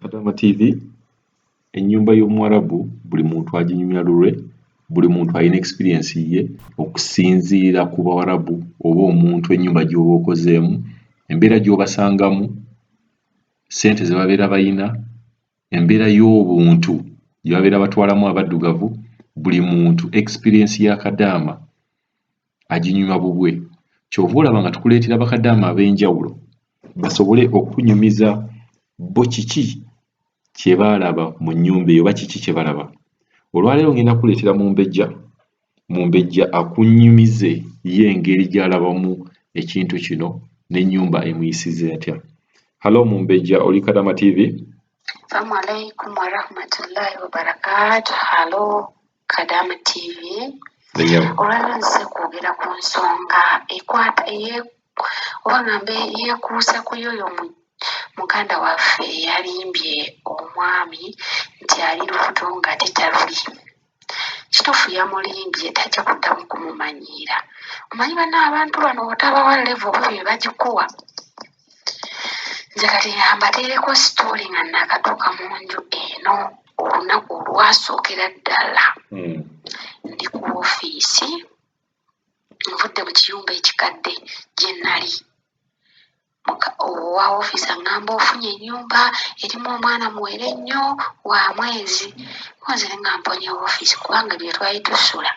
Kadama TV ennyumba y'Omwarabu buli muntu aginyumya lulwe, buli muntu alina experience ye okusinziira ku Bawarabu oba omuntu ennyumba gy'oba okozeemu, embeera gy'obasangamu, ssente ze babeera bayina, embeera y'obuntu gye babeera batwalamu abaddugavu, buli muntu experience ya Kadaama aginyuma bubwe. Ky'ova olaba nga tukuleetera bakadaama ab'enjawulo basobole okunyumiza bo kiki kye baalaba mu nnyumba eyo oba kiki kye balaba. Olwaleero ngenda kuleetera Mumbejja akunnyumize ye engeri gy'alabamu ekintu kino n'ennyumba emuyisize atya. Halo Mumbejja, oli Kadama TV? Assalamu alaikum warahmatullahi wabarakatuh. Halo Kadama TV. Olwaleero nzize kwogera ku nsonga ekwata oba ngambe yeekuusa ku yoyo muganda waffe yalimbye omwami nti ali lubuto ng'ate taluli. Kituufu yamulimbye tajja kuddamu kumumanyiira. Omanyi banna abantu bano otabawa levo bwe bye bagikuwa. Nze kati mbateereko sitooli nga nakatuuka mu nju eno olunaku olwasookera ddala. Ndi ku woofiisi nvudde mu kiyumba ekikadde gye nnali. Owa woofiisi aŋŋamba ofunye ennyumba erimu omwana muwere nnyo wa mwezi. Nze nga mponye woofiisi kubanga bye twali tusula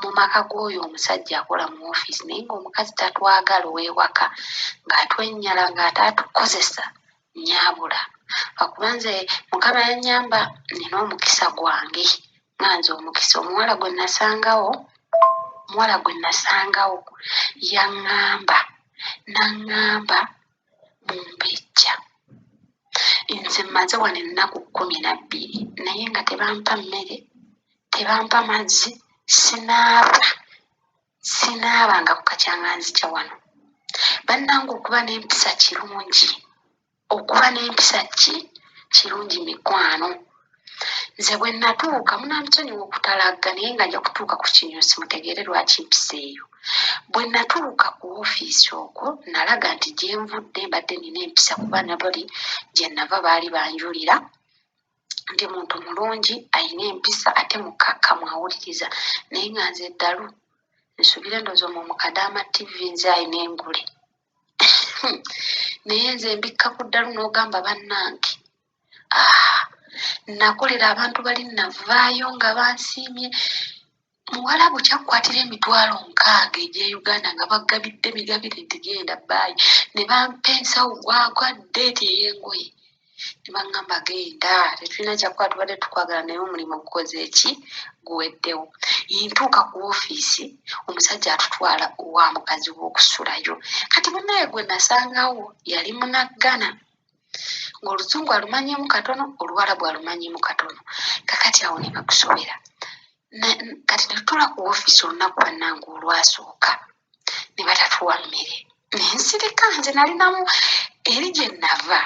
mu maka g'oyo omusajja akola mu woofiisi, naye ng'omukazi tatwagala ow'ewaka ng'atwennyala ng'ataatukozesa nnyabula. Lwakuba nze Mukama yannyamba nina omukisa gwange nga nze omukisa. Omuwala gwe nasangawo n'aŋŋamba Mumbejja, nze mmaze wano ennaku 12 naye nga tebampa mmere, tebampa mazzi, sinaaba nga ku kakyanganzikya wano. Bannange okuba n'empisa kirungi, kirungi mikwano. Nze bwe natuuka munansonyiwa okutalagga naye nga nja kutuuka ku kinyusi mutegeere lwaki mpisa eyo. Bwe natuuka ku woofiisi okwo nalaga nti gye nvudde mbadde nina empisa kuba nabali gye nava baali banjulira nti muntu mulungi ayina empisa ate mukkakkamu awuliriza, naye nga nze eddalu nsubire ndowooza omwo mu Kadaama TV nze ayina engule. Naye nze mbikka ku ddalu n'ogamba bannange nakolera abantu bali navaayo nga bansiimye. Muwarabu kyakukwatira emitwalo 6 egy'Uganda nga bagabidde migabire nti genda baayi, ne bampa ensawo gwa deeti ey'engoye ne baŋŋamba genda, tetulina kyakukola tubadde tukwagala naye omulimu gukoze eki guweddewo. Ntuuka ku woofiisi omusajja atutwala wa mukazi w'okusulayo. Kati munnaye gwe nasangawo yali munaggana ng'Oluzungu alumanyiimu katono, Oluwarabu alumanyiimu katono. Kakati awo ne bakusobera. Kati ne tutula ku woofiisi olunaku bannange olwasooka ne batatuwa mmere. Ne nsirika nze nalinamu eri gye nava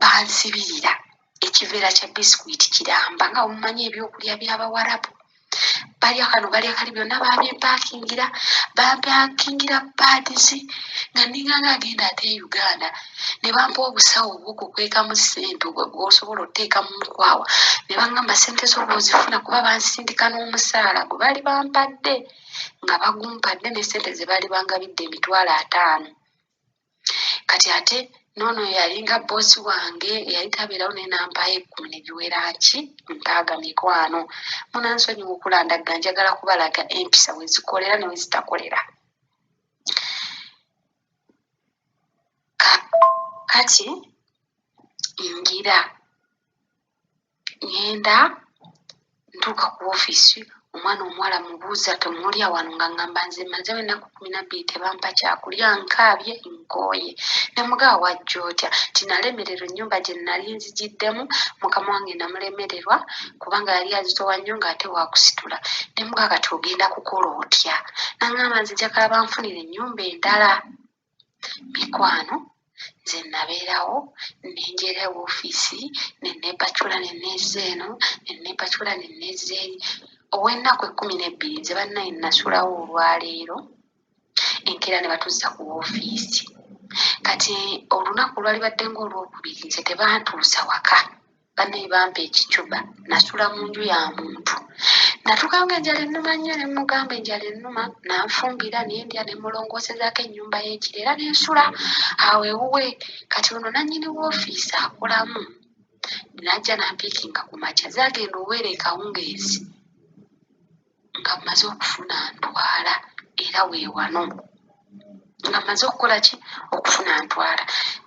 bansibirira ekiveera kya bisikuiti kiramba nga omumanyi ebyokulya by'Abawarabu. Balya kano balya kali byonna bampankingira paadisi nga ninganga agenda ate Uganda. Ne bampa obusawo obw'okukwekamu ssente bw'osobola oteeka mu nkwawa. Ne baŋŋamba ssente zo bw'ozifuna kuba bansindika n'omusaala gwe baali bampadde nga bagumpadde ne ssente ze baali bangabidde emitwalo 5. Kati ate noono yalinga boosi wange yali tabeerawo naye nampaayo 10 ne biwera ki 6 mikwano. Munansonyiwa okulandagga, njagala kubalaga empisa we zikolera ne we zitakolera. Kati ngenda ntuuka ku woofiisi, omwana omuwala mubuuza temulya wano nga ŋŋamba nze mmazewo ennaku 12 tebampa kyakulya, nkaabye nkooye. Ne mugaba wajja otya? Tinalemererwa ennyumba gye nnali nzigiddemu, mukama wange namulemererwa kubanga yali azitowa nnyo ng'ate waakusitula. Ne mugaba kati ogenda kukola otya? N'aŋŋamba nze njagala banfunire ennyumba endala. Mikwano nze nabeerawo nenjeera woofiisi ne neepacula ne neeza eno ne neepacula ne neeza eri. Ow'ennaku 12 nze bannaye nasulawo olwaleero enkeera ne batuzza ku woofiisi. kati olunaku lwali badde ng'olwokubiri nze tebantuusa waka banne bampa ekicuba nasula mu nju ya muntu natukanga enjala ennuma nnyo ne mugamba enjala ennuma nanfumbira naye ndya ne mulongoosezaako ennyumba y'ekiro era nensula awo ewuwe kati ono nannyini woofiisi akolamu najja nampiikinga ku makya zaagenda oweera ekawungeezi nga mmaze okufuna ntwala era weewano nga mmaze okukola ki okufuna ntwala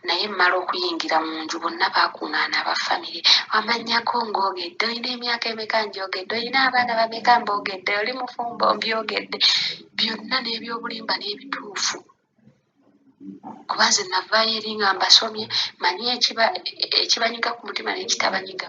naye mmala okuyingira mu nju bonna baakuŋŋaana abafamire wamanyako ng'ogedde olina emyaka emeka ngyogedde olina abaana bameka mboogedde oli mufumbo mbyogedde byonna n'ebyobulimba n'ebituufu kuba nze navaayo eri nga mbasomye manyi ekibanyiga ku mutima n'ekitabanyiga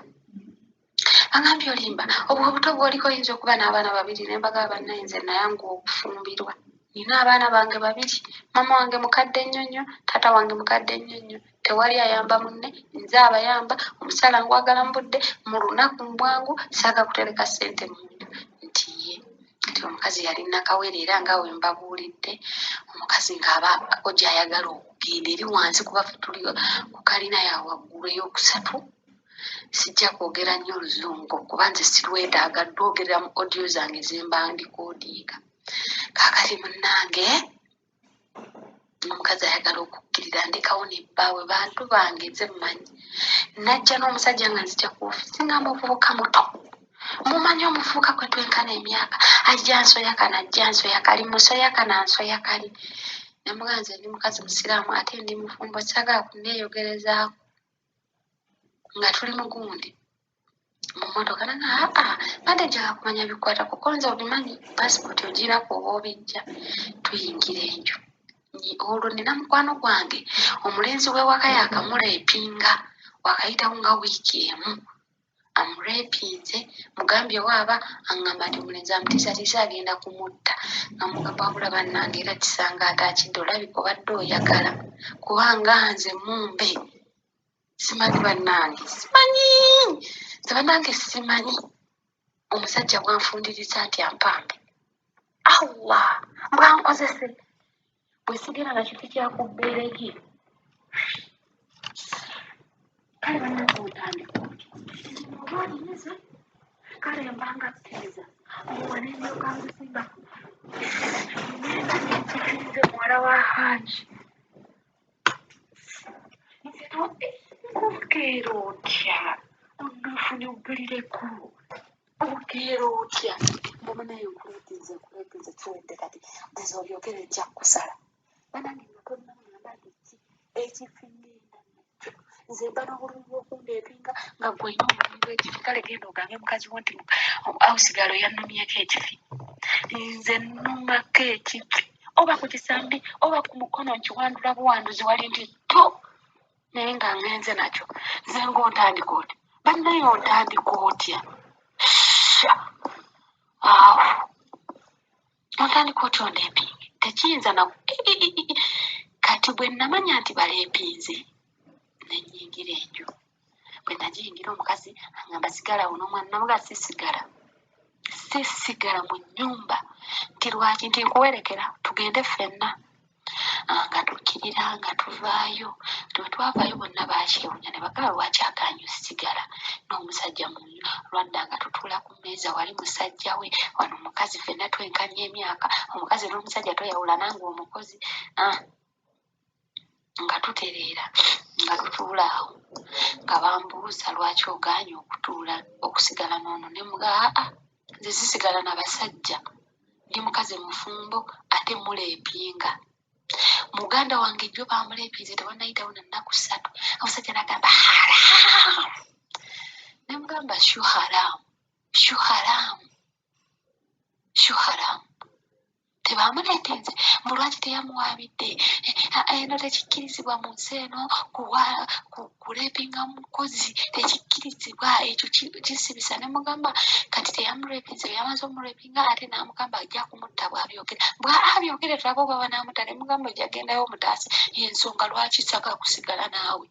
agambye olimba obwo obuto bw'oliko oyinza okuba n'abaana babiri ne mbagaba bannaye nze nayanguwa okufumbirwa nina abaana bange babiri mama wange mukadde nnyonnyo taata wange mukadde nnyonnyo tewali ayamba munne nze abayamba omusaala ngwagala mu budde mu lunaku mbwangu saaga kutereka ssente mu nju nti ye kati omukazi yali nakawere era nga we mbabuulidde omukazi ng'abaako gy'ayagala okugenda eri wansi kuba ffe tuli ku kalina ya waggulu ey'okusatu sijja kwogera nnyo oluzungu kuba nze sirwetaaga ddwogerera mu odiyo zange zembandikoodiinga kaakati munnange omukazi ayagala okukkirira ndekawo nebbaawe bantu bange nze mumanyi najja n'omusajja nga nzija ku ofiisi nga muvubuka muto mumanyi omuvubuka kwe twenkana emyaka ajja nsoyaka najja nsoyaka ali musoyaka nansoyaka ali namugaa nze ndi mukazi musiraamu ate ndi mufumbo saagala kunneeyogerezaako nga tuli mugundi mu mmotoka nanga badde njagala kumanya bikwata kuko nze obimanyi paasipooti ogirako oba obijja tuyingira enju olwo nina mukwano gwange omulenzi w'ewaka yakamuleepinga wakayitawo nga wiiki emu amuleepinze mugambye waaba aŋŋamba nti omulenzi amutiisatiisa agenda kumutta nga mugamba wabula bannange era kisanga ataakidde olabika obadde oyagala kubanga nze mumbe simanyi bannange simanyi nze bannange simanyi omusajja bwanfundiriza nti ampambe allah bwankozese bwe sigera na kitu kyakubbeereki kale bannange otandika olwalinize kale mbanga kkiriza muwa n'endyoka nzisimba ngenda nekifize muwala wa haji okeera otya onafunye obbulireko okeera otya mbamanaye nkuleetinze kiwedde kati nze olyogere ejja kusala banange natonnamunambagiki ekifingenda nakyo nze mba n'obulumi bw'okundeepinga nga gwena obulumi bw'ekifi kale genda ogambe mukazi wo nti awusigalo yannumyeko ekifi nze nnumako ekifi oba ku kisambi oba ku mukono nkiwandula buwanduzi wali nti to naye nga ngenze nakyo nze ng'ontandika otya bannaye ontandika otya awo ontandika otya ondeepinge tekiyinza kati bwe namanya nti baleepinze nenyingira enju bwe nagiyingira omukazi aŋŋamba sigala wo n'omwana namuga sisigala mu nnyumba nti lwaki nti nkuwerekera tugende ffenna nga tukkirira nga tuvaayo lwe twavaayo bonna bakyewunya ne bagala lwaki akanyu sigala n'omusajja mu nju lwadda nga tutuula ku mmeeza wali musajja we wano omukazi ffenna twenkanya emyaka omukazi n'omusajja toyawula nange omukozi nga tutereera nga tutuula awo nga bambuuza lwaki ogaanye okusigala n'ono ne mugaa nze sisigala na basajja ndi mukazi mufumbo ate muleepinga muganda wange jjo bamuleepinze tewannayitawo na nnaku 3 omusajja n'agamba haramu ne mugamba shu haramu tebamuleetinze mulwaki teyamuwaabidde eno tekikkirizibwa mu nsi eno kuleepinga mukozi tekikkirizibwa ekyo kisibisa ne mugamba kati teyamuleepinze yamaze omuleepinga ate n'amugamba ajja kumutta bw'abyogere tulabe oba banaamutta ne mugamba ojja gendayo omutaase ensonga lwaki saagala kusigala naawe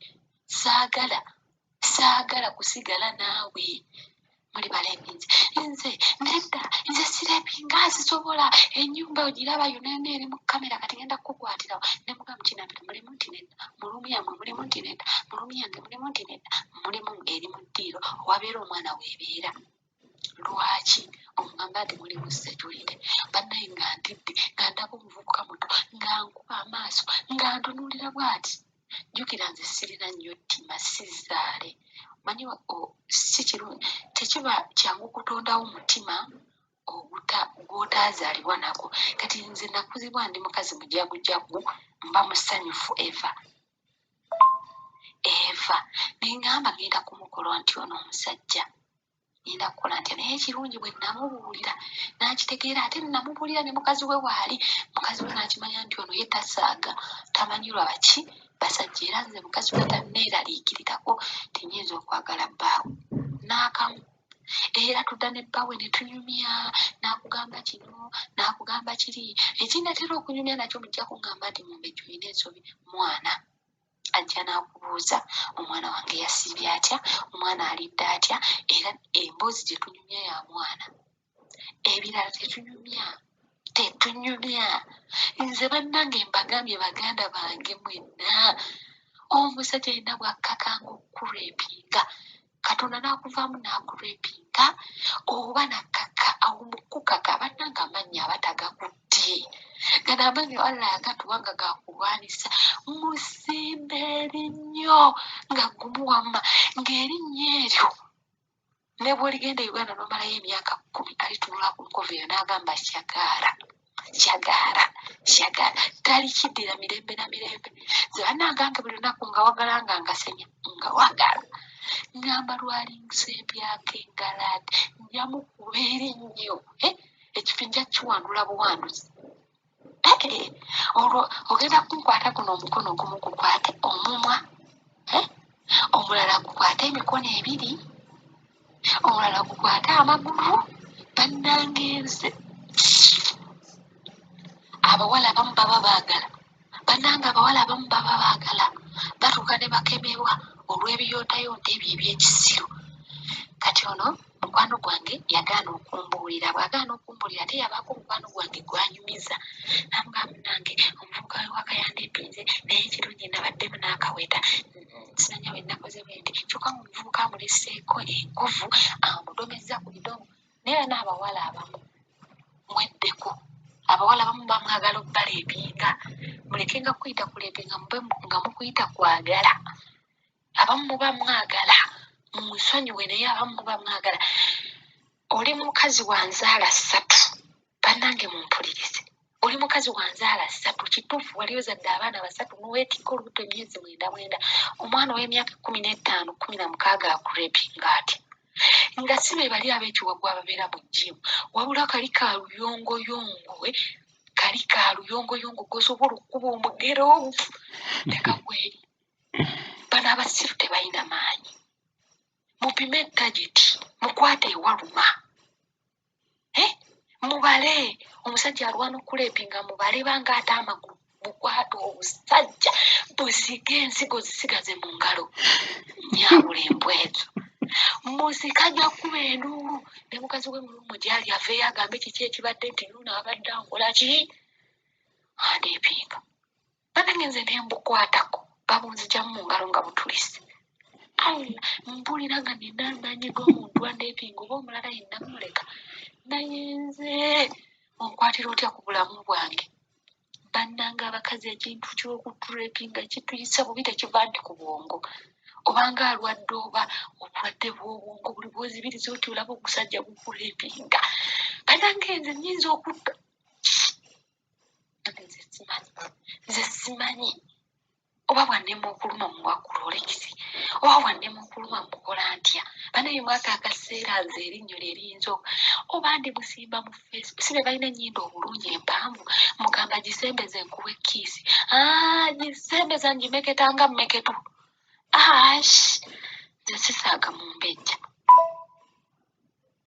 saagala kusigala naawe muri balepinze nze nedda nze sirepinga sisobola ennyumba ogiraba yonna eri mu kamera kati ngenda kukwatirawo ne mugamu kinabiro mulimu nti nedda mulumu yammwe mulimu nti nedda mulumu yange mulimu nti nedda mulimu eri mu ddiiro wabeera omwana weebeera lwaki omugamba nti mulimu security bannaye nga ntidde nga ndaba omuvubuka muto nga nkuba amaaso nga ntunuulira bw'ati jjukira nze sirina nnyo ttima sizaale manyi si kirungi tekiba kyangu kutondawo mutima gw'otaazaalibwa nagwo kati nze nakuzibwa ndi mukazi mujagujagu mba musanyufu eva nengamba genda kumukolwa nti ono omusajja ngenda kukola ntya naye ekirungi bwe namubuulira nakitegeera ate namubuulira ne mukazi we waali mukazi we nakimanya nti ono ye tasaaga tamanyirwa baki basajja era nze mukazi we tanneeraliikirirako tinyinza okwagala bbaawe n'akamu era tudda ne bbaawe ne tunyumya n'akugamba kino n'akugamba kiri ekinatera okunyumya nakyo mujja kugamba nti mumbejja olina ensobi mwana ajja n'akubuuza omwana wange yasibye atya omwana alidde atya era emboozi gye tunyumya ya mwana ebirala tetunyumya nze bannange mbagambye baganda bange mwenna omusajja yenna bwakkakanga okukurepinga katonda n'akuvaamu n'akurepinga oba nakkaka awumukukaka bannange amannya abatagakutte gano amannya allah yagatuwa nga gakulwanisa musimba erinnyo nga gumu wamma ng'erinnya eryo ne bw'oligenda e Uganda n'omalayo emyaka 10 alitunula ku nkovu eyo n'agamba kyagaala talikiddira mirembe na mirembe ze bannangange buli lunaku nga wagala nga ngasenya nga wagala ngamba lwalingisembyanko engalaade njamukuba erinnyo ekifinja kiwandula buwanduzi olwo ogenda kunkwata kuno omukono ogumu gukwate omumwa omulala gukwate emikono ebiri omulala gukwate amagulu bannange nze abawala abamu baba baagala bannange abawala abamu baba baagala batuuka ne bakemebwa olw'ebiyootayoota ebyo ebyekisiru kati ono mukwano gwange yagaana okumbuulira bw'agaana okumbuulira ate yabaako mukwano gwange gwanyumiza namugamba munange omuvubuka wewaka yandepinze naye ekirungi nabaddemu n'akaweta simanya bwe nakoze bwe ndi kyokka mu muvubuka amuleseeko enkovu amudomeza ku bidomo naye n'abawala abamu mweddeko abawala abamu bamwagala okubalepinga mulekenga kuyita kulepinga mube nga mukuyita kwagala abamu muba mwagala mumusonyiwe naye abamu muba mwagala oli mukazi wanzaala 3 bannange mumpulirize oli mukazi wanzaala 3 kituufu wali ozadde abaana 3 muweetikka olubuto emyezi 9 omwana ow'emyaka 15 16 akurepinga ati nga si be bali ab'ekiwagu ababeera mu jjimu wabula kali kaluyongoyongo gosobola okuba omugero tekagweri bano abasiru tebalina maanyi mupime tageti mukwate ewaluma mubale omusajja alwana okulepinga mubale banga ate amagulu bukwate obusajja busige ensigo zisigaze mu ngalo nyabula embwezo musika ajja kuba enduulu ne mukazi we mulumu gyali aveeyo agambe kiki ekibadde nti luno abadde ankola ki andeepinga banange nze nembukwatako babunzigyamu mu ngalo nga butulise mpulira nga nina amaanyi g'omuntu andeepinga oba omulala yenna muleka naye nze onkwatira otya ku bulamu bwange bannanga abakazi ekintu ky'okuturepinga kituyisa bubi tekiva nti ku bwongo obanga alwadde oba obulwadde bw'obwongo buli bwozibiriza oti olaba omusajja gukurepinga bannange nze nnyinza okutta nze simanyi oba bwannema okuluma muwakula olekisi oba bwannema okuluma mukola ntya banaye mwaka akaseera nze erinnyo lyeriyinza oba ndi musimba mu Facebook sibe balina ennyindo obulungi empanvu mugamba gisembeze nkuwa ekkiisi gisembeza ngimeketanga mmeketu nze sisaaga mu mbejja